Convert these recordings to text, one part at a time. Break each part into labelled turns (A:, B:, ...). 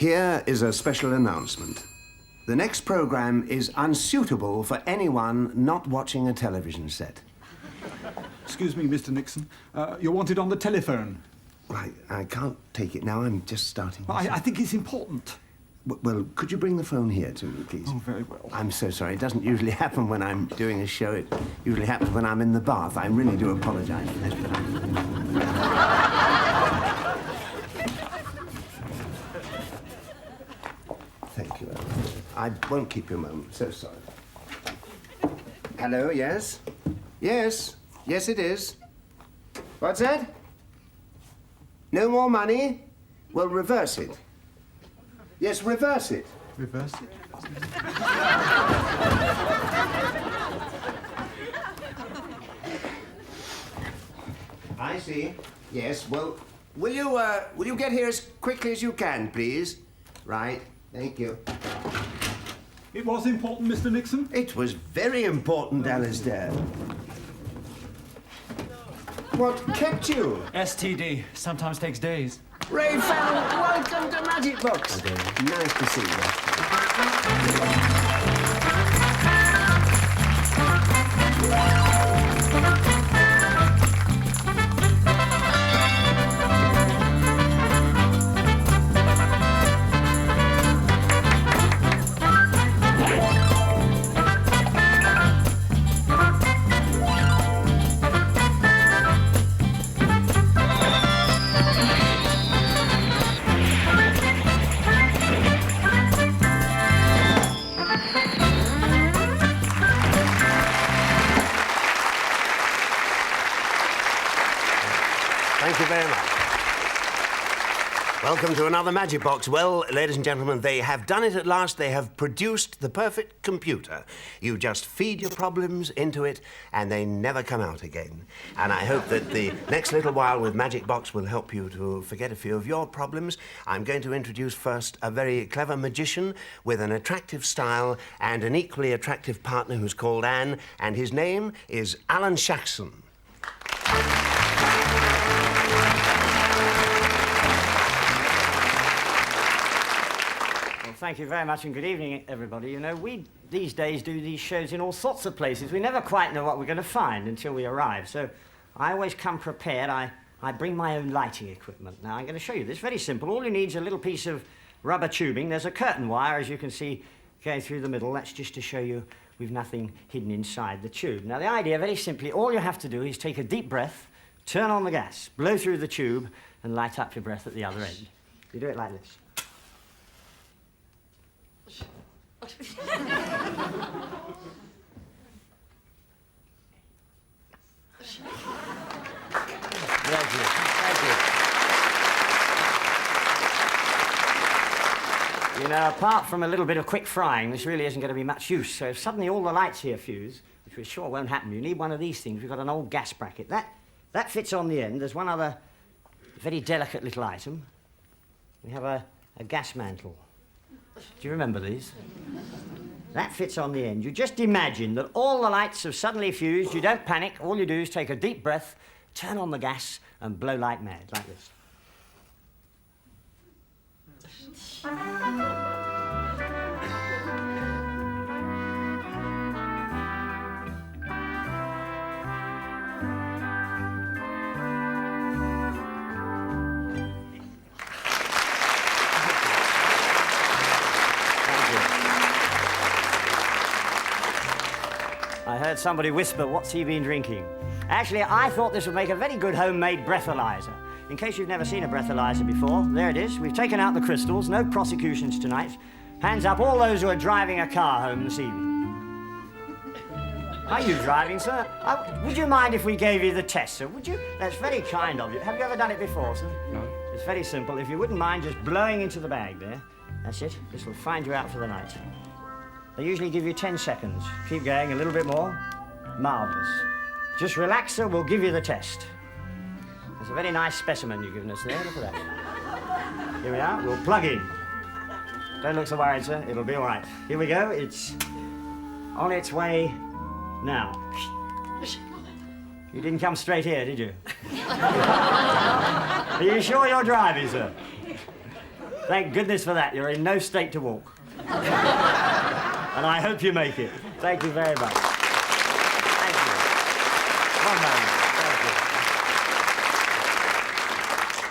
A: Here is a special announcement. The next program is unsuitable for anyone not watching a television set.
B: Excuse me, Mr. Nixon. You're wanted on the telephone.
A: I can't take it now. I'm just starting.
B: I think it's important.
A: Well, could you bring the phone here to me, please?
B: Oh, very well.
A: I'm so sorry. It doesn't usually happen when I'm doing a show. It usually happens when I'm in the bath. I really do apologize for this, but Thank you. I won't keep you a moment. So sorry. Hello, yes? Yes. Yes, it is. What's that? No more money? Well, reverse it. Yes, reverse it.
B: Reverse it?
A: I see. Yes, well, will you get here as quickly as you can, please? Right. Thank you.
B: It was important, Mr. Nixon?
A: It was very important, Alistair. What kept you?
C: STD. Sometimes takes days.
A: Ray Farrell, welcome to Magic Box. Nice to see you. Thank you very much. Welcome to another Magic Box. Well, ladies and gentlemen, they have done it at last. They have produced the perfect computer. You just feed your problems into it, and they never come out again. And I hope that the next little while with Magic Box will help you to forget a few of your problems. I'm going to introduce first a very clever magician with an attractive style and an equally attractive partner who's called Anne, and his name is Alan Shaxson.
D: Thank you very much and good evening, everybody. You know, we these days do these shows in all sorts of places. We never quite know what we're going to find until we arrive. So I always come prepared. I bring my own lighting equipment. Now, I'm going to show you this. Very simple. All you need is a little piece of rubber tubing. There's a curtain wire, as you can see, going through the middle. That's just to show you we've nothing hidden inside the tube. Now, the idea, very simply, all you have to do is take a deep breath, turn on the gas, blow through the tube, and light up your breath at the other end. You do it like this. Thank you. You know, apart from a little bit of quick frying, this really isn't going to be much use. So if suddenly all the lights here fuse, which we're sure won't happen, you need one of these things. We've got an old gas bracket. That fits on the end. There's one other very delicate little item. We have a gas mantle. Do you remember these? That fits on the end. You just imagine that all the lights have suddenly fused. You don't panic. All you do is take a deep breath, turn on the gas, and blow like mad, like this. I heard somebody whisper, "What's he been drinking?" Actually, I thought this would make a very good homemade breathalyzer. In case you've never seen a breathalyzer before, there it is. We've taken out the crystals. No prosecutions tonight. Hands up all those who are driving a car home this evening. Are you driving, sir? Would you mind if we gave you the test, sir? Would you? That's very kind of you. Have you ever done it before, sir?
B: No.
D: It's very simple. If you wouldn't mind just blowing into the bag there. That's it. This will find you out for the night. They usually give you 10 seconds. Keep going, a little bit more. Marvellous. Just relax, sir, we'll give you the test. It's a very nice specimen you've given us there, look at that. Here we are, we'll plug in. Don't look so worried, sir, it'll be all right. Here we go, it's on its way now. You didn't come straight here, did you? Are you sure you're driving, sir? Thank goodness for that. You're in no state to walk. And I hope you make it. Thank you very much. Thank you. One moment. Thank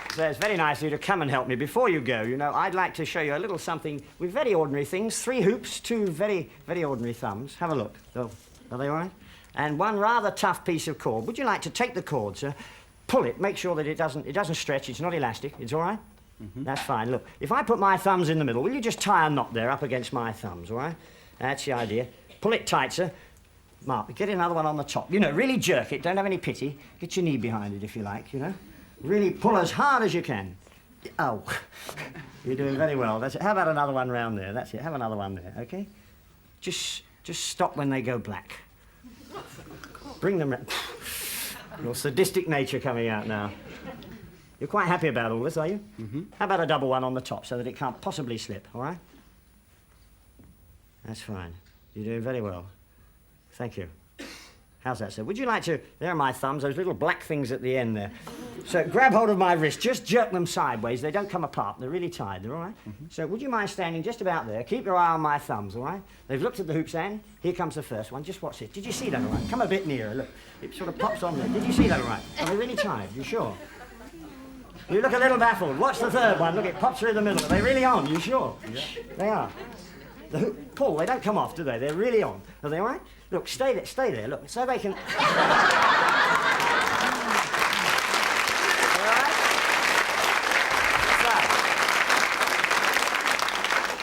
D: you. So it's very nice of you to come and help me. Before you go, you know, I'd like to show you a little something with very ordinary things. 3 hoops, 2 very, very ordinary thumbs. Have a look. Oh, are they all right? And 1 rather tough piece of cord. Would you like to take the cord, sir? Pull it, make sure that it doesn't stretch, it's not elastic. It's all right? Mm-hmm. That's fine. Look, if I put my thumbs in the middle, will you just tie a knot there up against my thumbs, all right? That's the idea. Pull it tight, sir. Mark, get another one on the top. You know, really jerk it. Don't have any pity. Get your knee behind it, if you like, you know. Really pull as hard as you can. Oh, you're doing very well. That's it. How about another one round there? That's it. Have another one there, OK? Just stop when they go black. Bring them round. Your sadistic nature coming out now. You're quite happy about all this, are you? Mm-hmm. How about a double one on the top so that it can't possibly slip, all right? That's fine. You're doing very well. Thank you. How's that, sir? Would you like to... There are my thumbs, those little black things at the end there. So grab hold of my wrist, just jerk them sideways. They don't come apart. They're really tied. They're all right? Mm-hmm. So would you mind standing just about there? Keep your eye on my thumbs, all right? They've looked at the hoops, and here comes the first one. Just watch it. Did you see that all right? Come a bit nearer. Look, it sort of pops on there. Did you see that all right? Are they really tied? You sure? You look a little baffled. Watch the third one. Look, it pops through the middle. Are they really on? You sure? Yeah. They are. The hoop, pull. They don't come off, do they? They're really on. Are they all right? Look, stay there, look, so they can... All right?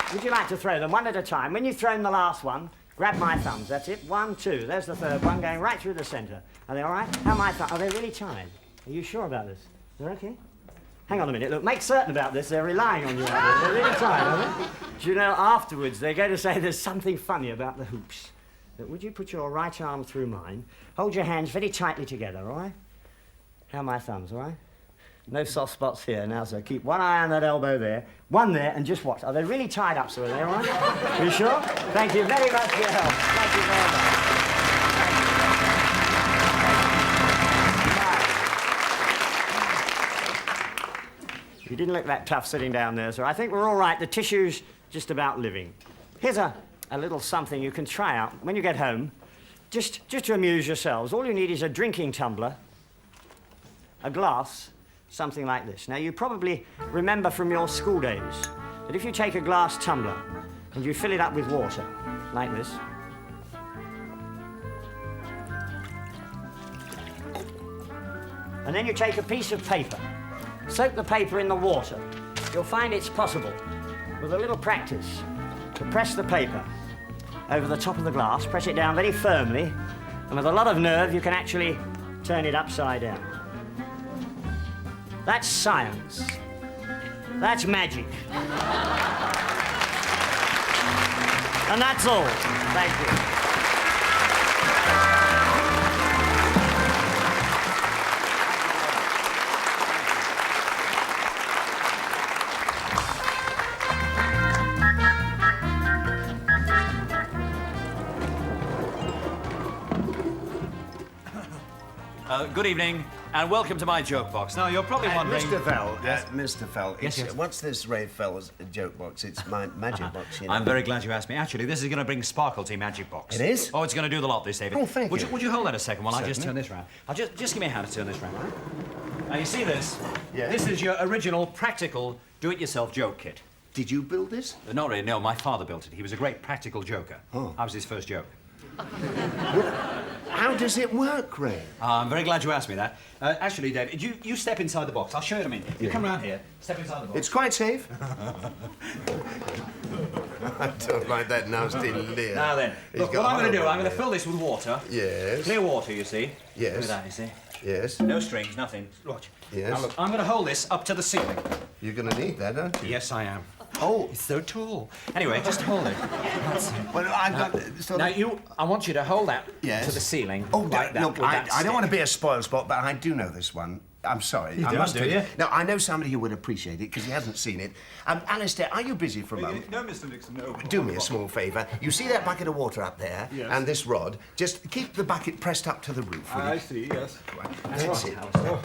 D: So, would you like to throw them one at a time? When you've thrown the last one, grab my thumbs, that's it. 1, 2, there's the third one going right through the centre. Are they all right? How my thumbs? Are they really tied? Are you sure about this? They're okay? Hang on a minute, look, make certain about this. They're relying on you out there. They're really tied, are they? Do you know, afterwards, they're going to say there's something funny about the hoops. Would you put your right arm through mine? Hold your hands very tightly together, all right? How are my thumbs, all right? No soft spots here now, so keep one eye on that elbow there, one there, and just watch. Are they really tied up, so are they all right? Are you sure? Thank you very much for your help. Thank you very much. You didn't look that tough sitting down there, so I think we're all right. The tissue's just about living. Here's a little something you can try out when you get home, just to amuse yourselves. All you need is a drinking tumbler, a glass, something like this. Now, you probably remember from your school days that if you take a glass tumbler and you fill it up with water, like this, and then you take a piece of paper, soak the paper in the water, you'll find it's possible, with a little practice, to press the paper over the top of the glass, press it down very firmly, and with a lot of nerve, you can actually turn it upside down. That's science. That's magic. And that's all. Thank you.
C: Good evening, and welcome to my joke box. Now, you're probably wondering...
A: Mr. Fell,
C: yes?
A: Mr. Fell,
C: yes.
A: what's this Ray Fell's joke box? It's my magic box, you know.
C: I'm very glad you asked me. Actually, this is going to bring sparkle to your magic box.
A: It is?
C: Oh, it's going to do the lot, this, David.
A: Oh, thank you.
C: Would you hold that a second while I just
A: Certainly.
C: turn this round? I'll just give me a hand to turn this round. Now, you see this?
A: Yeah.
C: This is your original, practical, do-it-yourself joke kit.
A: Did you build this?
C: Not really, no. My father built it. He was a great practical joker.
A: Oh.
C: I was his first joke.
A: How does it work, Ray?
C: I'm very glad you asked me that. Actually, David, you step inside the box. I'll show you what I mean. You come round here, step inside the box.
A: It's quite safe. I don't like that nasty leer.
C: Now then, look, what I'm going to do, I'm going to fill this with water.
A: Yes.
C: Clear water, you see.
A: Yes.
C: Look at that, you see.
A: Yes.
C: No strings, nothing. Watch.
A: Yes.
C: Now look, I'm going to hold this up to the ceiling.
A: You're going to need that, aren't you?
C: Yes, I am.
A: Oh.
C: It's so tall. Anyway, just hold it.
A: Well, I've got...
C: Now, I want you to hold that
A: Yes.
C: to the ceiling.
A: Oh,
C: like that.
A: look, I don't want to be a spoil sport, but I do know this one. I'm sorry.
C: You
A: I
C: don't,
A: must
C: do
A: tell
C: you?
A: No, I know somebody who would appreciate it because he hasn't seen it. Alistair, are you busy for a moment?
B: No, Mr. Nixon, no.
A: Do me a small favour. You see that bucket of water up there?
B: Yes.
A: And this rod? Just keep the bucket pressed up to the roof, will you?
B: I see, yes.
A: That's it.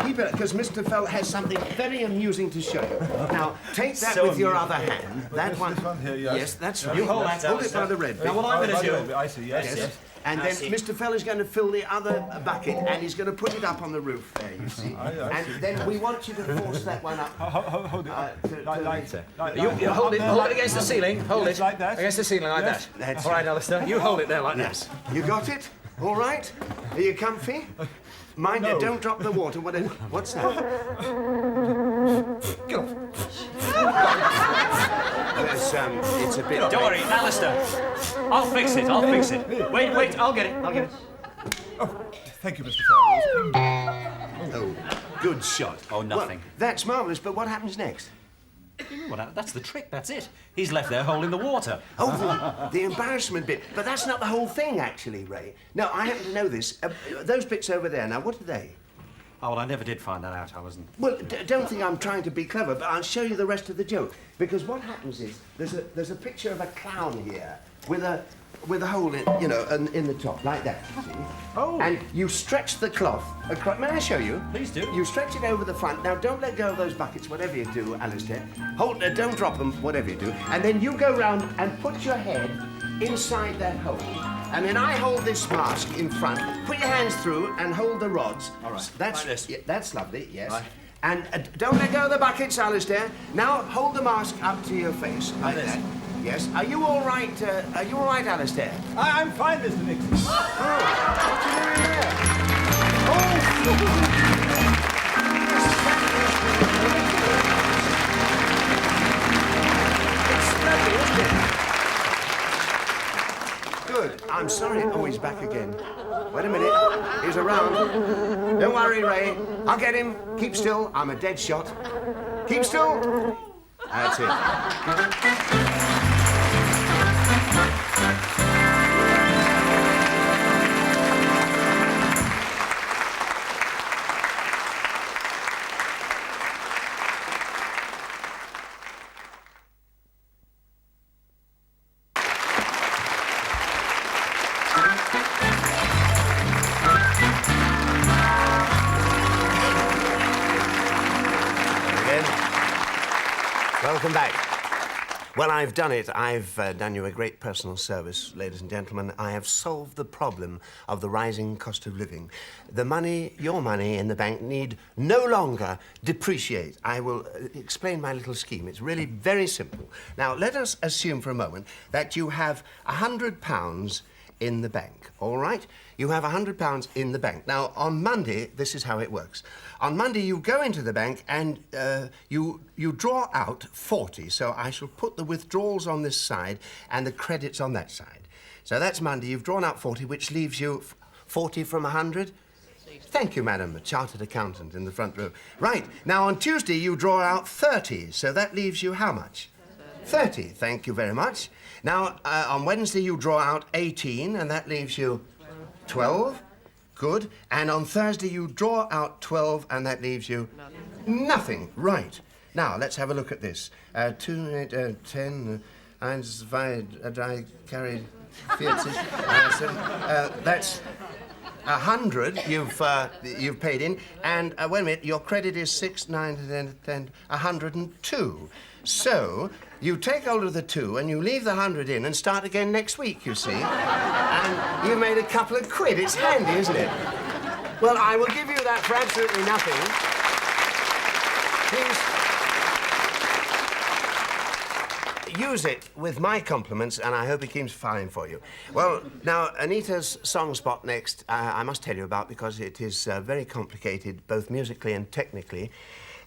A: Keep it, because Mr. Fell has something very amusing to show you. Now, take that
C: So
A: with your
C: amusing.
A: other hand. That
B: This
A: one.
B: one here, yes.
A: Yes, that's right.
C: You hold that,
A: Hold it by
C: Alistair.
A: the red bit.
C: Now, what I'm going to do...
B: I see, yes,
A: Yes.
B: yes.
A: And then Mr. Fell is going to fill the other bucket and he's going to put it up on the roof there, you see.
B: I
A: And
B: see.
A: then we want you to force that one up.
B: Hold it.
C: You hold it against the ceiling. Hold
B: Yes,
C: it.
B: like that.
C: Against the ceiling, like
B: Yes.
C: that.
A: That's
C: All right, Alistair. You hold it there like
A: Yes. You got it? All right? Are you comfy? Mind you,
B: No.
A: don't drop the water. What's that? It's a bit...
C: that. Don't worry, Alistair. I'll fix it. I'll fix it. Wait. I'll get it. I'll get it.
B: Thank you, Mr. Farrell.
A: Oh, good shot.
C: Oh, nothing.
A: Well, that's marvellous, but what happens next?
C: Well, that's the trick. That's it. He's left there holding the water.
A: Oh, the embarrassment bit. But that's not the whole thing, actually, Ray. No, I happen to know this. Those bits over there, now, what are they?
C: Oh, well, I never did find that out. I wasn't...
A: Well, don't think I'm trying to be clever, but I'll show you the rest of the joke. Because what happens is, there's a picture of a clown here with a hole in, you know, in the top, like that, you see?
C: Oh.
A: And you stretch the cloth across. May I show you?
C: Please do.
A: You stretch it over the front. Now, don't let go of those buckets, whatever you do, Alistair. Don't drop them, whatever you do. And then you go round and put your head inside that hole. And then I hold this mask in front. Put your hands through and hold the rods.
C: All right,
A: That's,
C: like this.
A: Yeah, that's lovely, yes.
C: Right.
A: And don't let go of the buckets, Alistair. Now hold the mask up to your face, like
C: this.
A: that. Yes. Are you all right? Are you all right, Alistair?
B: I'm fine, Mr. Nixon.
A: What you doing there? Good. I'm sorry. Oh, he's back again. Wait a minute. He's around. Don't worry, Ray. I'll get him. Keep still. I'm a dead shot. Keep still. That's it. Welcome back. Well, I've done it. I've done you a great personal service, ladies and gentlemen. I have solved the problem of the rising cost of living. The money, your money in the bank, need no longer depreciate. I will explain my little scheme. It's really very simple. Now, let us assume for a moment that you have £100 in the bank, all right? You have £100 in the bank. Now, on Monday, this is how it works. On Monday, you go into the bank and you draw out 40. So I shall put the withdrawals on this side and the credits on that side. So that's Monday. You've drawn out 40, which leaves you 40 from 100. Thank you, madam, a chartered accountant in the front row. Right. Now, on Tuesday, you draw out 30. So that leaves you how much? 30. Thank you very much. Now, on Wednesday, you draw out 18, and that leaves you 12. Good. And on Thursday, you draw out 12, and that leaves you nothing. Right. Now, let's have a look at this. 2, 8, 10, 1, 5, I carried 40. That's 100 you've paid in, and wait a minute, your credit is 6, 9, 10, 102. So you take hold of the 2 and you leave the 100 in and start again next week, you see. And you made a couple of quid. It's handy, isn't it? Well, I will give you that for absolutely nothing. Please use it with my compliments, and I hope it keeps fine for you. Well, now, Anita's song spot next, I must tell you about because it is very complicated, both musically and technically,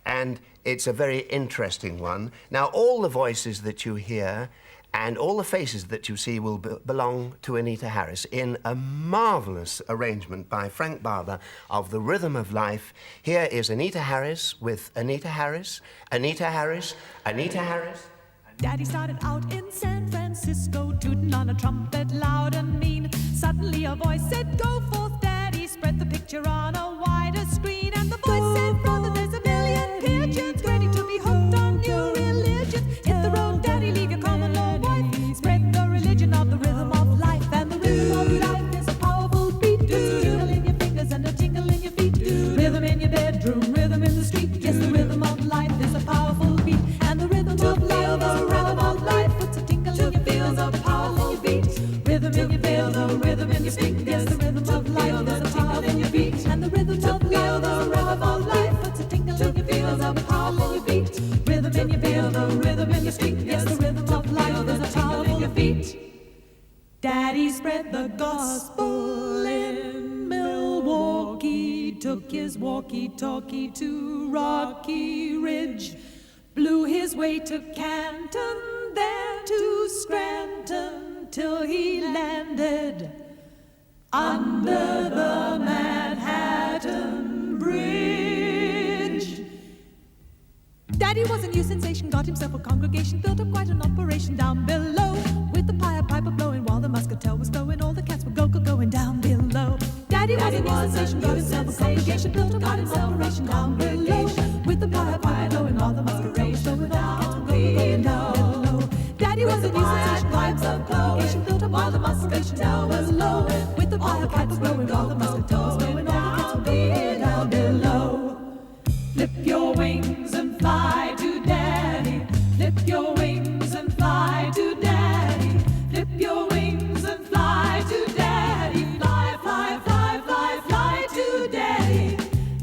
A: and it's a very interesting one. Now, all the voices that you hear and all the faces that you see will belong to Anita Harris in a marvellous arrangement by Frank Barber of The Rhythm of Life. Here is Anita Harris with Anita Harris, Anita Harris, Anita Harris.
E: Daddy started out in San Francisco, tooting on a trumpet loud and mean. Suddenly a voice said, "Go forth, Daddy, spread the picture on a wider screen." And the voice said, "Brother, took his walkie-talkie to Rocky Ridge, blew his way to Canton, there to Scranton, till he landed under the Manhattan Bridge. Daddy was a new sensation, got himself a congregation, built up quite an operation down below, with the piper blowing while the muscatel was going, all the cats were going down below. Daddy was a new sensation, got himself a congregation, built up quite an operation down below, with the piper blowing while the muscatel was going, all the cats were going down below. Daddy was a new sensation, got himself a congregation, built up while the muscatel was low, with the piper blowing while the muscatel was going, all the cats were going down below. Flip your wings and fly to Daddy. Flip your wings and fly to Daddy. Flip your wings and fly to Daddy. Fly, fly, fly, fly, fly to Daddy.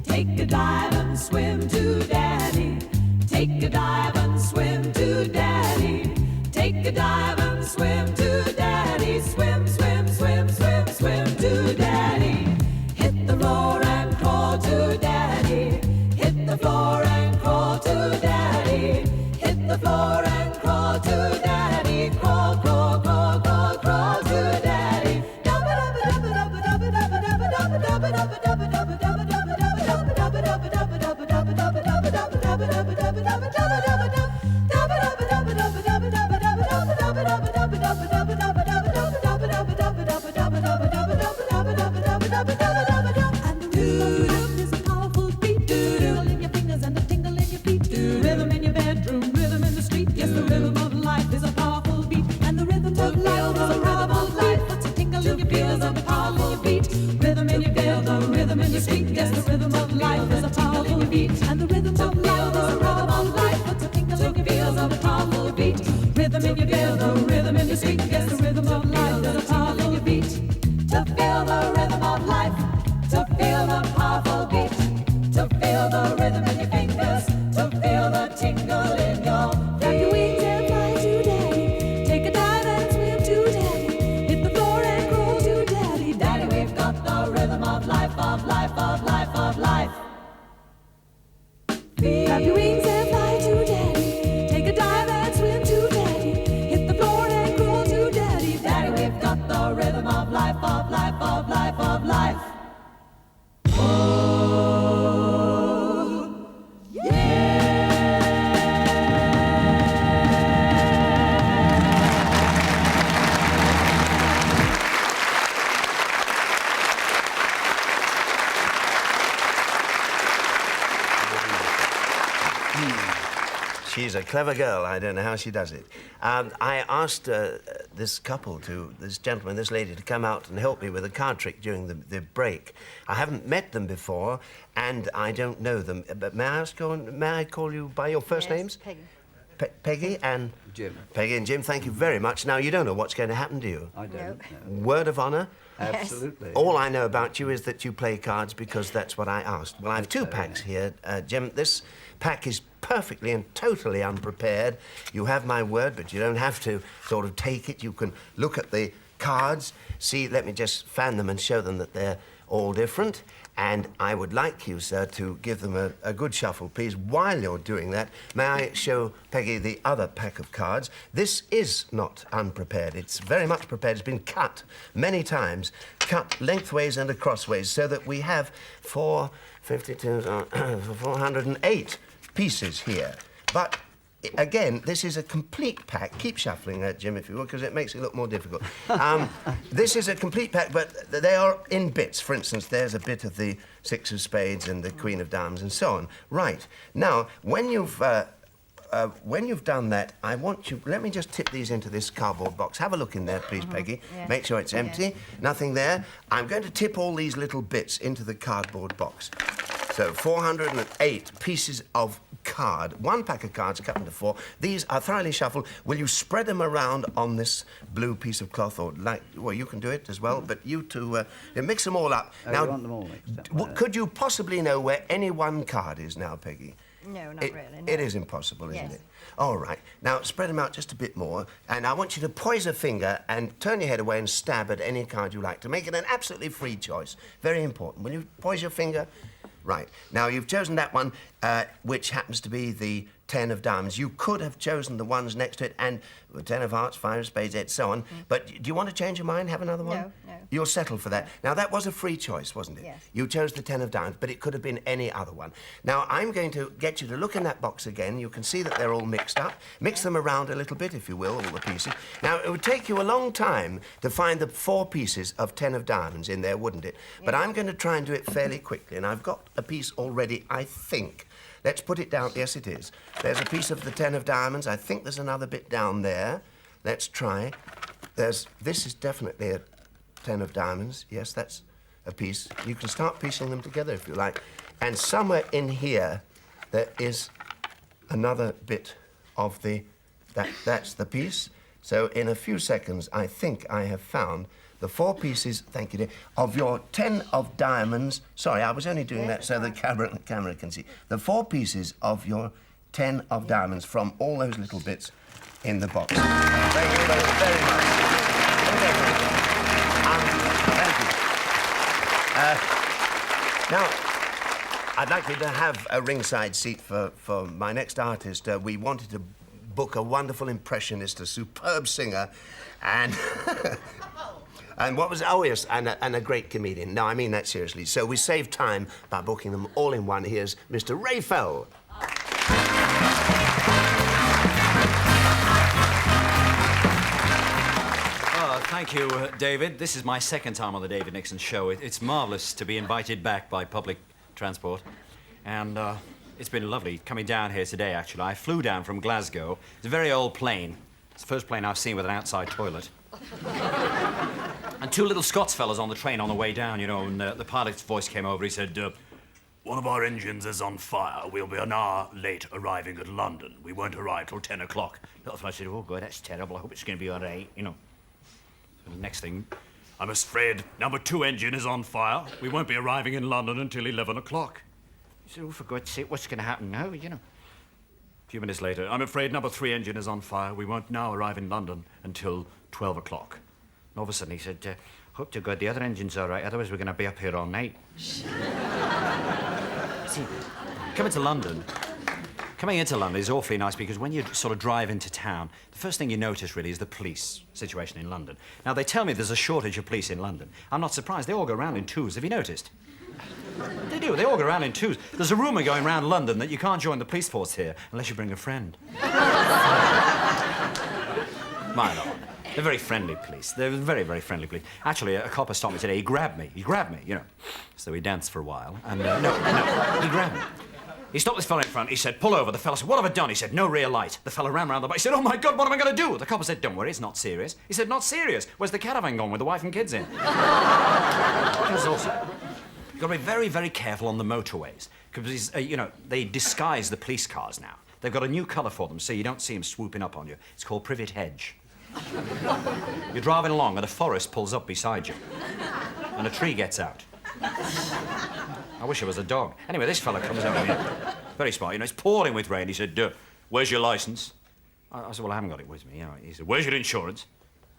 E: Take a dive and swim to Daddy. Take a dive and swim to Daddy. Take a dive and swim to Daddy. Swim, swim, swim, swim, swim to Daddy. Hit the floor and crawl to Daddy. Hit the floor and crawl to Daddy. Hit the floor and crawl to Daddy. Crawl, crawl, crawl, crawl, crawl to Daddy. Yes, the rhythm of life is a powerful beat, and the rhythm of life is a rhythm of life. Puts a tingle in your feels of a powerful beat. Rhythm in your feel, the rhythm in your street. Yes, the rhythm of life is a powerful beat. To feel the rhythm of life, to feel the powerful beat, to feel the rhythm in your fingers, to feel the tingle in your feet. Flap your wings and fly to Daddy. Take a dive and swim to Daddy. Hit the floor and crawl to Daddy. Daddy, we've got the rhythm of life, of life, of life, of life. Flap your wings and fly to Daddy. Take a dive and swim to Daddy. Hit the floor and crawl to Daddy. Daddy, we've got the rhythm of life, of life, of life, of life.
A: She's a clever girl. I don't know how she does it. I asked this gentleman, this lady, to come out and help me with a card trick during the break. I haven't met them before, and I don't know them. But may I call you by your first names?
F: Peggy.
A: Peggy and
C: Jim.
A: Peggy and Jim, thank you very much. Now, you don't know what's going to happen, do you?
C: I don't. No.
A: Word of honour?
C: Absolutely.
A: All I know about you is that you play cards because that's what I asked. Well, I have two packs here, Jim. This pack is perfectly and totally unprepared. You have my word, but you don't have to sort of take it. You can look at the cards, see, let me just fan them and show them that they're all different. And I would like you, sir, to give them a good shuffle, please. While you're doing that, may I show Peggy the other pack of cards? This is not unprepared. It's very much prepared. It's been cut many times, cut lengthways and acrossways, so that we have 408 pieces here. But again, this is a complete pack. Keep shuffling, Jim, if you will, because it makes it look more difficult. This is a complete pack, but they are in bits. For instance, there's a bit of the Six of Spades and the Queen of Diamonds and so on. Right. Now, when you've done that, I want you... Let me just tip these into this cardboard box. Have a look in there, please, Peggy.
F: Yeah.
A: Make sure it's empty. Nothing there. I'm going to tip all these little bits into the cardboard box. So 408 pieces of card. One pack of cards cut into four. These are thoroughly shuffled. Will you spread them around on this blue piece of cloth, or well, you can do it as well, but you two mix them all up.
C: Oh, you want them all mixed up?
A: Could you possibly know where any one card is now, Peggy?
F: No, not really, no.
A: It is impossible, isn't
F: Yes.
A: it? All right. Now, spread them out just a bit more, and I want you to poise a finger and turn your head away and stab at any card you like to make it an absolutely free choice. Very important. Will you poise your finger? Right. Now, you've chosen that one, which happens to be the 10 of diamonds. You could have chosen the ones next to it, and 10 of hearts, 5 of spades, 8, so on. But do you want to change your mind, have another one?
F: No, no.
A: You'll settle for that. Now, that was a free choice, wasn't it?
F: Yes.
A: You chose the 10 of diamonds, but it could have been any other one. Now, I'm going to get you to look in that box again. You can see that they're all mixed up. Mix them around a little bit, if you will, all the pieces. Now, it would take you a long time to find the 4 pieces of 10 of diamonds in there, wouldn't it? Yes. But I'm going to try and do it fairly quickly, and I've got a piece already, I think. Let's put it down. Yes, it is. There's a piece of the 10 of diamonds. I think there's another bit down there. Let's try. This is definitely a 10 of diamonds. Yes, that's a piece. You can start piecing them together if you like. And somewhere in here, there is another bit of the... That's the piece. So in a few seconds, I think I have found the 4 pieces, thank you dear, of your 10 of diamonds. Sorry, I was only doing that so the camera can see. The 4 pieces of your 10 of diamonds from all those little bits in the box. Thank you both very much. Thank you. Now, I'd like you to have a ringside seat for my next artist. We wanted to book a wonderful impressionist, a superb singer, and... And what was... Oh, yes, and a great comedian. No, I mean that seriously. So we saved time by booking them all in one. Here's Mr. Ray Fell.
C: Thank you, David. This is my second time on the David Nixon show. It's marvellous to be invited back by public transport. And it's been lovely coming down here today, actually. I flew down from Glasgow. It's a very old plane. It's the first plane I've seen with an outside toilet. And 2 little Scots fellas on the train on the way down, you know, and the pilot's voice came over. He said, one of our engines is on fire. We'll be an hour late arriving at London. We won't arrive till 10 o'clock. The little fella said, oh, God, that's terrible. I hope it's going to be all right, you know. So the next thing, I'm afraid number 2 engine is on fire. We won't be arriving in London until 11 o'clock. He said, oh, for God's sake, what's going to happen now, you know? A few minutes later, I'm afraid number 3 engine is on fire. We won't now arrive in London until 12 o'clock. And all of a sudden he said, hope to God the other engine's all right, otherwise we're going to be up here all night. See, coming into London is awfully nice because when you sort of drive into town, the first thing you notice really is the police situation in London. Now, they tell me there's a shortage of police in London. I'm not surprised. They all go around in 2s. Have you noticed? They do. They all go around in 2s. There's a rumour going around London that you can't join the police force here unless you bring a friend. My lord. They're very friendly police. They're very, very friendly police. Actually, a copper stopped me today. He grabbed me, you know. So we danced for a while, and no, he grabbed me. He stopped this fella in front. He said, pull over. The fella said, what have I done? He said, no rear light. The fella ran round the back. He said, oh, my God, what am I going to do? The copper said, don't worry, it's not serious. He said, not serious? Where's the caravan gone with the wife and kids in? Because also, you've got to be very, very careful on the motorways. Because, you know, they disguise the police cars now. They've got a new colour for them, so you don't see them swooping up on you. It's called privet hedge. You're driving along and a forest pulls up beside you. And a tree gets out. I wish it was a dog. Anyway, this fella comes over here. Very smart, you know, it's pouring with rain. He said, where's your licence? I said, well, I haven't got it with me. You know, he said, where's your insurance?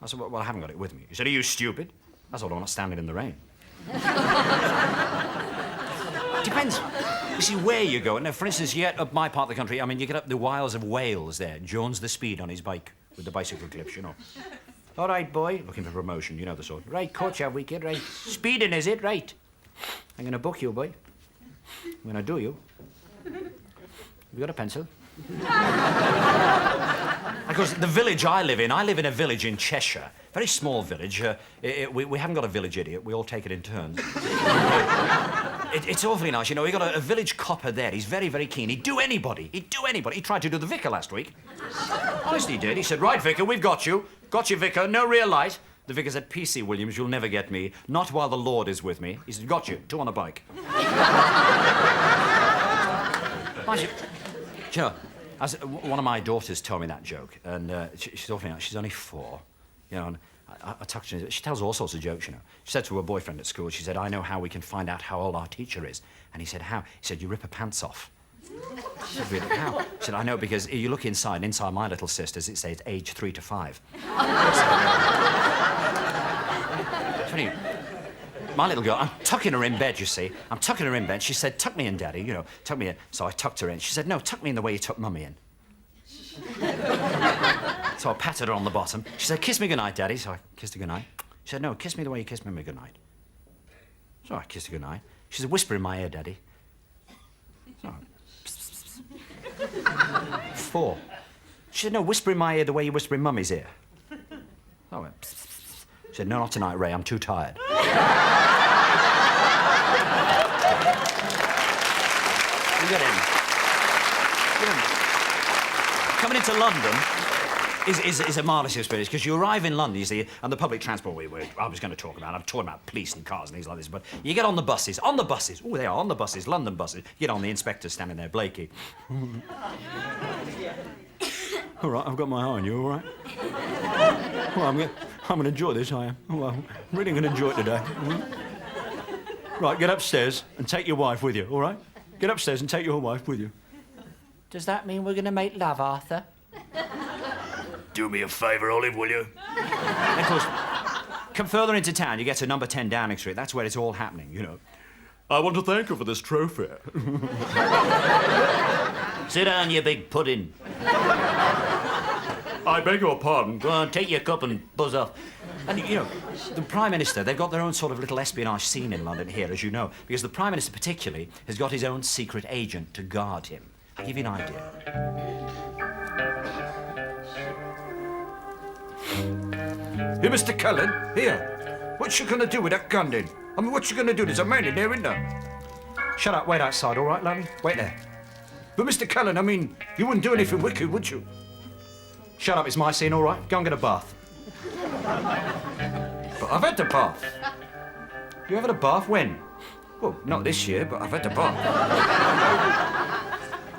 C: I said, well, I haven't got it with me. He said, are you stupid? I said, well, I'm not standing in the rain. Depends. You see, where you go. Now, for instance, you get up my part of the country, I mean, you get up the wilds of Wales there. Jones the Speed on his bike with the bicycle clips, you know. All right, boy. Looking for promotion, you know the sort. Right, coach, have we, kid? Right. Speeding, is it? Right. I'm going to book you, boy. I'm going to do you. Have you got a pencil? Because the village I live in a village in Cheshire. Very small village. We haven't got a village idiot. We all take it in turns. It's awfully nice, you know. We got a village copper there. He's very, very keen. He'd do anybody. He tried to do the vicar last week. Honestly, he did. He said, right, vicar, we've got you. Got you, vicar. No real light. The vicar said, P.C. Williams, you'll never get me. Not while the Lord is with me. He said, got you. 2 on a bike. Sure. One of my daughters told me that joke, and she's awfully nice. She's only 4, you know, and I talked to her. She tells all sorts of jokes, you know. She said to her boyfriend at school, she said, I know how we can find out how old our teacher is. And he said, how? He said, you rip her pants off. She said, really, how? She said, I know, because you look inside my little sister's, it says age 3 to 5. Funny, my little girl, I'm tucking her in bed, you see. I'm tucking her in bed. She said, tuck me in, Daddy, you know, tuck me in. So I tucked her in. She said, no, tuck me in the way you tuck Mummy in. So I patted her on the bottom. She said, kiss me goodnight, Daddy. So I kissed her goodnight. She said, no, kiss me the way you kiss Mummy goodnight. So I kissed her goodnight. She said, whisper in my ear, Daddy. So I... 4. She said, no, whisper in my ear the way you whisper in Mummy's ear. So I went... She said, no, not tonight, Ray, I'm too tired. You get in. Coming into London is a marvellous experience, because you arrive in London, you see, and the public transport I was going to talk about. I'm talking about police and cars and things like this, but you get on the buses. Oh, they are on the buses, London buses. You get on, the inspector's standing there, Blakey. All right, I've got my eye on you, all right? Well, I'm going to enjoy this, I am. Oh, I'm really going to enjoy it today. Right, get upstairs and take your wife with you, all right? Get upstairs and take your wife with you.
F: Does that mean we're going to make love, Arthur?
C: Do me a favour, Olive, will you? And of course, come further into town, you get to number 10 Downing Street. That's where it's all happening, you know. I want to thank you for this trophy. Sit down, you big pudding. I beg your pardon. Go on, take your cup and buzz off. And, you know, the Prime Minister, they've got their own sort of little espionage scene in London here, as you know, because the Prime Minister particularly has got his own secret agent to guard him. I'll give you an idea. Here, Mr. Cullen, here. What you gonna do with that gun, then? I mean, what you gonna do? There's a man in there, isn't there? Shut up, wait outside, all right, lovely? Wait there. But, Mr. Cullen, I mean, you wouldn't do anything wicked, would you? Shut up, it's my scene, all right? Go and get a bath. But I've had the bath. You ever had a bath? When? Well, not this year, but I've had the bath.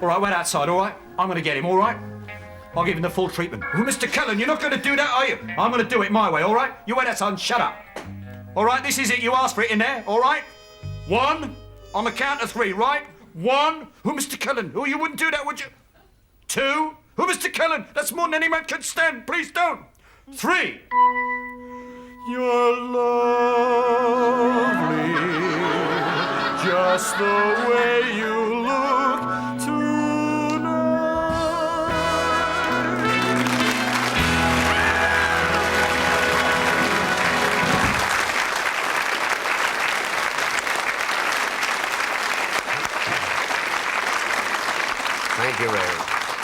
C: All right, wait outside, all right? I'm gonna get him, all right? I'll give him the full treatment. Well, Mr. Cullen, you're not gonna do that, are you? I'm gonna do it my way, all right? You wait outside and shut up. All right, this is it. You asked for it in there, all right? 1, on the count of 3, right? 1. Oh, Mr. Cullen, oh, you wouldn't do that, would you? 2. Oh, Mr. Cullen, that's more than any man can stand. Please don't. 3. You're lovely, just the way you look tonight.
A: Thank you, Ray.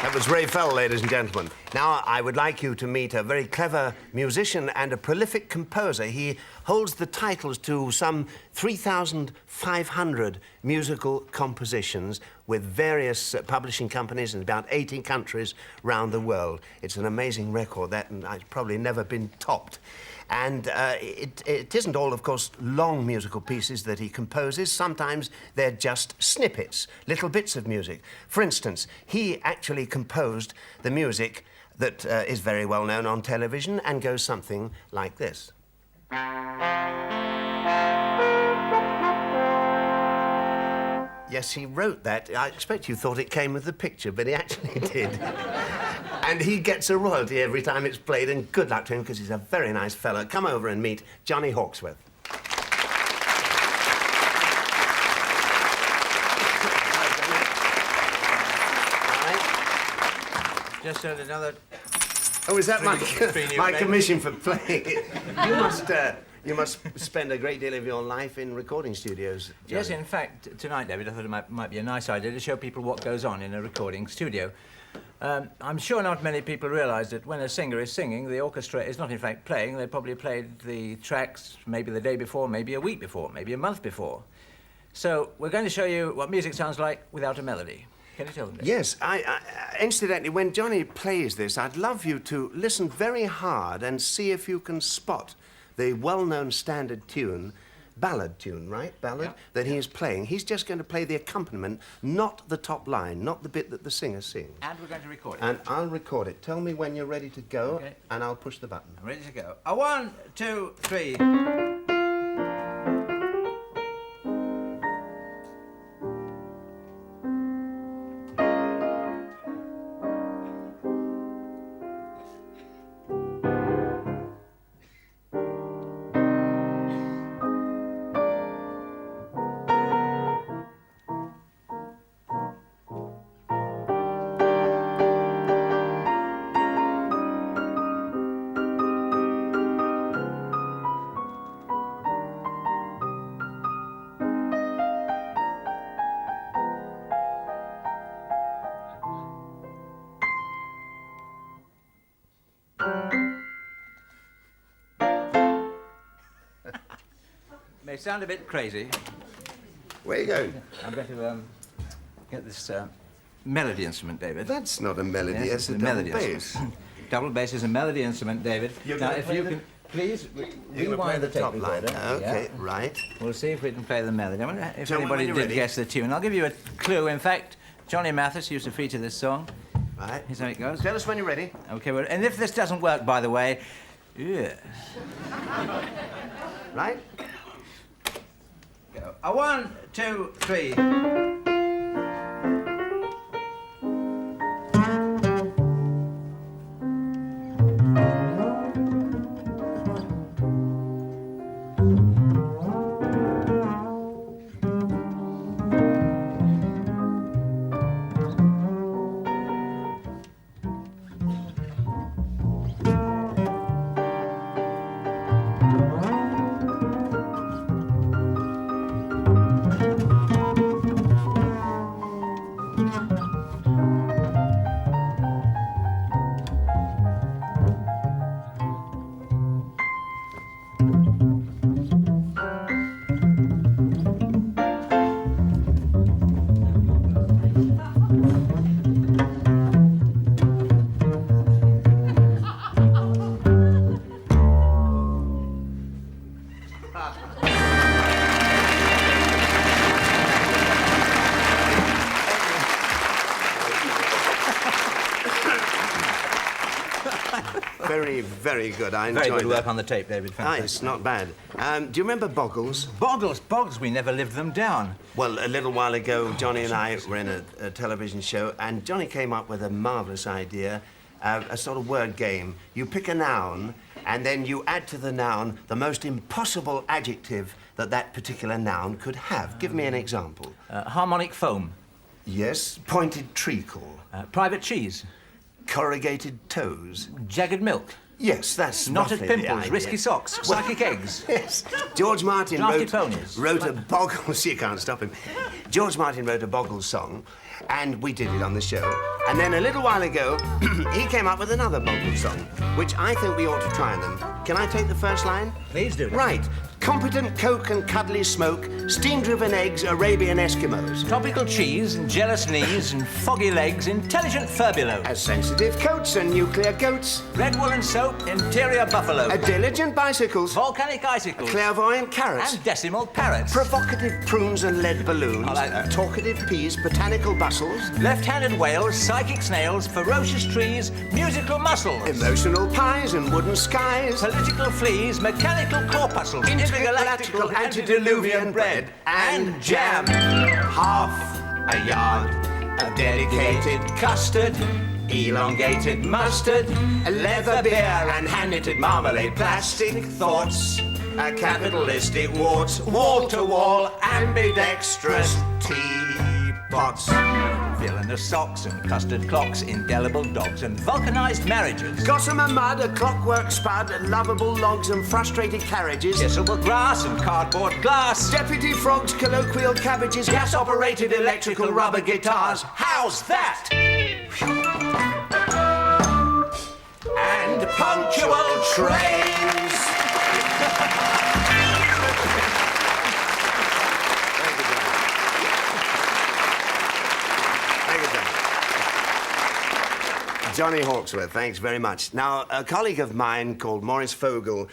A: That was Ray Fell, ladies and gentlemen. Now, I would like you to meet a very clever musician and a prolific composer. He holds the titles to some 3,500 musical compositions with various publishing companies in about 80 countries around the world. It's an amazing record that has probably never been topped. And it isn't all, of course, long musical pieces that he composes. Sometimes they're just snippets, little bits of music. For instance, he actually composed the music that is very well known on television and goes something like this. Yes, he wrote that. I expect you thought it came with the picture, but he actually did. And he gets a royalty every time it's played, and good luck to him, because he's a very nice fellow. Come over and meet Johnny Hawksworth.
G: Just heard another...
A: Oh, is that my commission for playing it? You must spend a great deal of your life in recording studios, Johnny.
G: Yes, in fact, tonight, David, I thought it might be a nice idea to show people what goes on in a recording studio. I'm sure not many people realise that when a singer is singing, the orchestra is not in fact playing. They probably played the tracks maybe the day before, maybe a week before, maybe a month before. So we're going to show you what music sounds like without a melody. Can you tell them this?
A: Yes, incidentally, when Johnny plays this, I'd love you to listen very hard and see if you can spot the well-known standard tune, ballad tune, right? Ballad, yeah, that he is playing. He's just going to play the accompaniment, not the top line, not the bit that the singer sings.
G: And we're going to record it.
A: And I'll record it. Tell me when you're ready to go,
G: okay, and
A: I'll push the button.
G: I'm ready to go. 1, 2, 3. may sound a bit crazy.
A: Where are you going?
G: I'm going to get this melody instrument, David.
A: That's not a melody,
G: Yes,
A: it's a
G: melody
A: double bass.
G: instrument. Double bass is a melody instrument, David.
A: You're
G: Now,
A: gonna
G: if
A: play
G: you
A: the-
G: can please
A: You're going to play
G: rewind
A: the
G: the tape
A: top line.
G: recorder.
A: Okay,
G: Yeah.
A: right.
G: We'll see if we can play the melody. I wonder if
A: Tell me when
G: anybody
A: you're
G: did
A: ready.
G: guess the tune. I'll give you a clue. In fact, Johnny Mathis used to feature this song.
A: Right.
G: Here's how it goes.
A: Tell us when you're ready.
G: Okay, well, and if this doesn't work, by the way, yeah.
A: Right?
G: Go. 1, 2, 3.
A: Very, very good. I enjoyed
G: Very good work
A: that.
G: on the tape, David. Fantastic.
A: Nice, not bad. Do you remember Boggles?
G: Boggles, we never lived them down.
A: Well, a little while ago, Johnny and I were in a television show, and Johnny came up with a marvellous idea, a sort of word game. You pick a noun, and then you add to the noun the most impossible adjective that that particular noun could have. Give me an example.
G: Harmonic foam.
A: Yes, pointed treacle,
G: Private cheese.
A: corrugated toes.
G: Jagged milk.
A: Yes, that's
G: Knotted
A: roughly the
G: pimples.
A: idea.
G: Risky socks. Psychic eggs.
A: Yes. George Martin
G: Drafty ponies.
A: wrote a Boggles... You can't stop him. George Martin wrote a Boggles song, and we did it on the show. And then a little while ago, he came up with another Boggles song, which I think we ought to try them. Can I take the first line?
G: Please do.
A: Right. Competent coke and cuddly smoke, steam-driven eggs, Arabian Eskimos.
G: Tropical cheese and jealous knees and foggy legs, intelligent furbelows.
A: As sensitive coats and nuclear goats.
G: Red woolen soap, interior buffalo.
A: Diligent bicycles.
G: Volcanic icicles.
A: Clairvoyant carrots.
G: And decimal parrots.
A: Provocative prunes and lead balloons.
G: I like that.
A: Talkative peas, botanical bustles.
G: Left-handed whales, psychic snails, ferocious trees, musical muscles.
A: Emotional pies and wooden skies.
G: Political fleas, mechanical corpuscles.
A: Intergalactical antediluvian bread. And jam. Half a yard of dedicated custard. Elongated mustard. Leather beer and hand-knitted marmalade. Plastic thoughts. Capitalistic warts. Wall-to-wall ambidextrous teapots.
G: Villainous socks and custard clocks, indelible dogs and vulcanized marriages.
A: Gossamer mud, a clockwork spud, lovable logs and frustrated carriages.
G: Kissable grass and cardboard glass.
A: Deputy frogs, colloquial cabbages, gas-operated electrical rubber guitars.
G: How's that?
A: And punctual trains. Johnny Hawksworth, thanks very much. Now, a colleague of mine called Maurice Fogel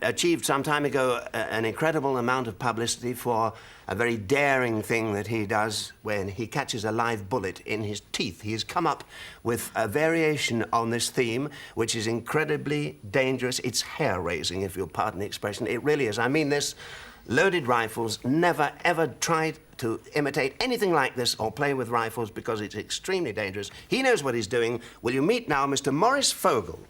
A: achieved some time ago an incredible amount of publicity for a very daring thing that he does when he catches a live bullet in his teeth. He has come up with a variation on this theme, which is incredibly dangerous. It's hair-raising, if you'll pardon the expression. It really is. I mean this. Loaded rifles, never, ever tried to imitate anything like this or play with rifles because it's extremely dangerous. He knows what he's doing. Will you meet now Mr. Maurice Fogel?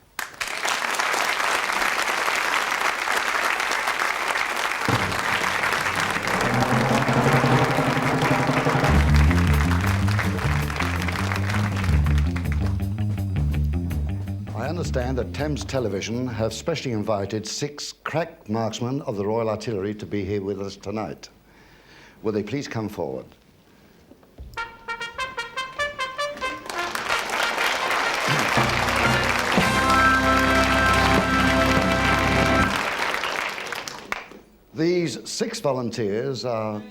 H: I understand that Thames Television have specially invited 6 crack marksmen of the Royal Artillery to be here with us tonight. Will they please come forward? These 6 volunteers are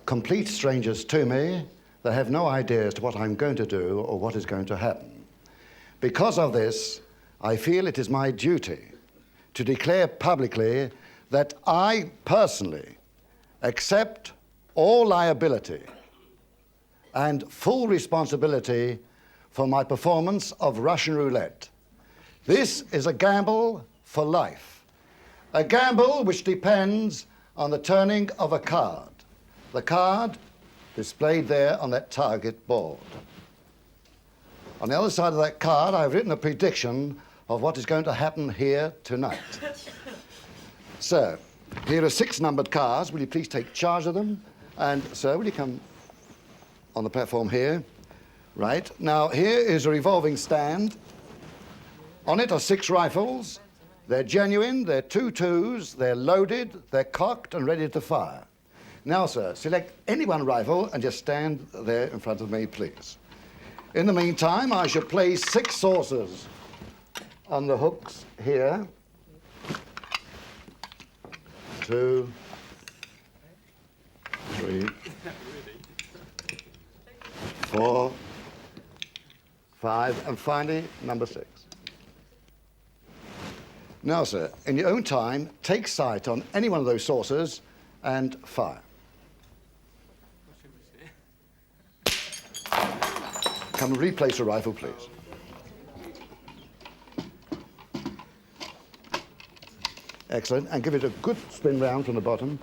H: complete strangers to me. They have no idea as to what I'm going to do or what is going to happen. Because of this, I feel it is my duty to declare publicly that I personally accept all liability and full responsibility for my performance of Russian roulette. This is a gamble for life, a gamble which depends on the turning of a card. The card displayed there on that target board. On the other side of that card, I've written a prediction of what is going to happen here tonight. Sir, here are 6 numbered cards. Will you please take charge of them? And, sir, will you come on the platform here? Right. Now, here is a revolving stand. On it are 6 rifles. They're genuine, they're 2 2s, they're loaded, they're cocked and ready to fire. Now, sir, select any one rifle and just stand there in front of me, please. In the meantime, I shall place 6 saucers on the hooks here. 2, 3, 4, 5, and finally, number 6. Now, sir, in your own time, take sight on any one of those saucers and fire. Come and replace the rifle, please. Excellent. And give it a good spin round from the bottom.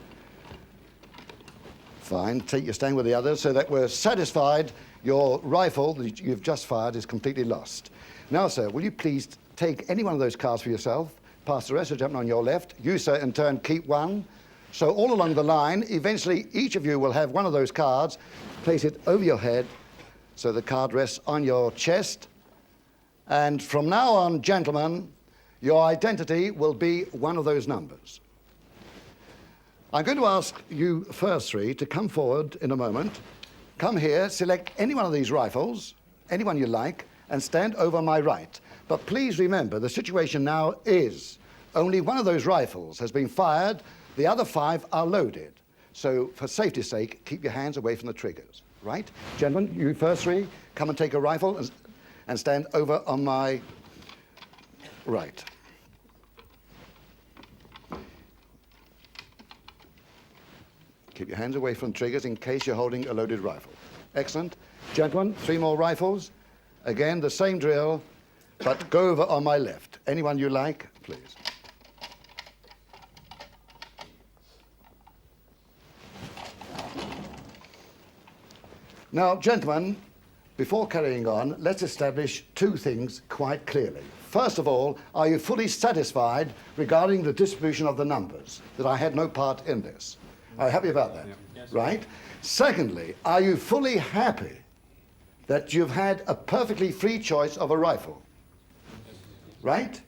H: Fine. Take your stand with the others so that we're satisfied your rifle that you've just fired is completely lost. Now, sir, will you please take any one of those cards for yourself, pass the rest of the gentleman on your left. You, sir, in turn, keep one. So all along the line, eventually each of you will have one of those cards. Place it over your head so the card rests on your chest. And from now on, gentlemen, your identity will be one of those numbers. I'm going to ask you first 3 to come forward in a moment. Come here, select any one of these rifles, any one you like, and stand over my right. But please remember, the situation now is only one of those rifles has been fired, the other 5 are loaded. So for safety's sake, keep your hands away from the triggers, right? Gentlemen, you first 3, come and take a rifle and stand over on my right. Keep your hands away from triggers in case you're holding a loaded rifle. Excellent. Gentlemen, 3 more rifles. Again, the same drill, but go over on my left. Anyone you like, please. Now, gentlemen, before carrying on, let's establish 2 things quite clearly. First of all, are you fully satisfied regarding the distribution of the numbers, that I had no part in this? Are you happy about that? Yeah. Yes. Right? Secondly, are you fully happy that you've had a perfectly free choice of a rifle? Right?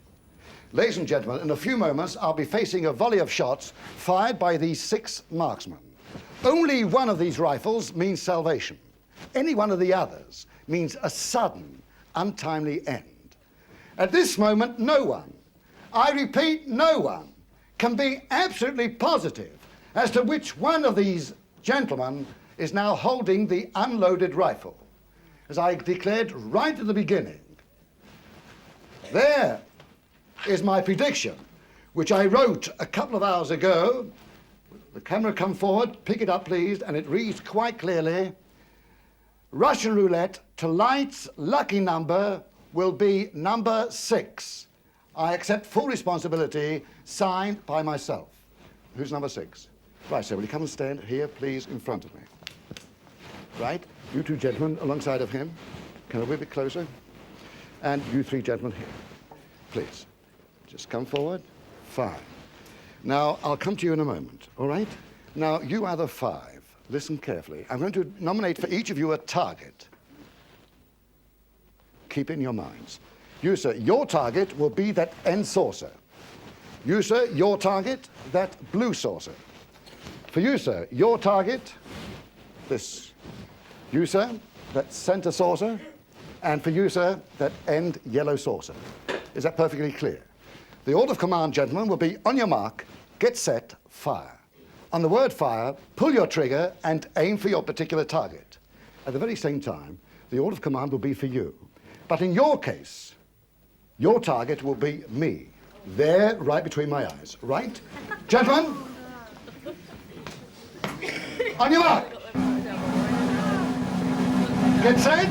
H: Ladies and gentlemen, in a few moments, I'll be facing a volley of shots fired by these 6 marksmen. Only one of these rifles means salvation. Any one of the others means a sudden, untimely end. At this moment, no one, I repeat, no one, can be absolutely positive as to which one of these gentlemen is now holding the unloaded rifle. As I declared right at the beginning, there is my prediction, which I wrote a couple of hours ago. The camera come forward, pick it up please, and it reads quite clearly, Russian roulette, tonight's lucky number will be number 6. I accept full responsibility, signed by myself. Who's number 6? Right, sir, will you come and stand here, please, in front of me? Right, you 2 gentlemen alongside of him. Come a little bit closer. And you 3 gentlemen here. Please, just come forward. Fine. Now, I'll come to you in a moment, all right? Now, you other 5, listen carefully. I'm going to nominate for each of you a target. Keep in your minds. You, sir, your target will be that end saucer. You, sir, your target, that blue saucer. For you, sir, your target, this. You, sir, that center saucer. And for you, sir, that end yellow saucer. Is that perfectly clear? The order of command, gentlemen, will be on your mark, get set, fire. On the word fire, pull your trigger and aim for your particular target. At the very same time, the order of command will be for you. But in your case, your target will be me. There, right between my eyes. Right? Gentlemen? On your mark! Get set!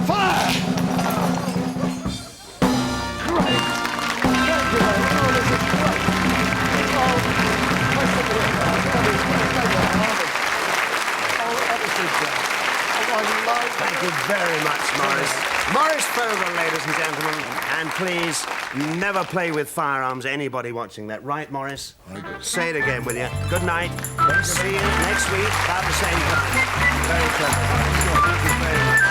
H: Fire! Great! Thank you very much. Oh, this is great. Oh,
A: Thank you very much, Morris. Morris Fogel, ladies and gentlemen. And please, never play with firearms, anybody watching that. Right, Morris? Say it again, will you? Good night. See you next week about the same time. Very clever. Thank you very much.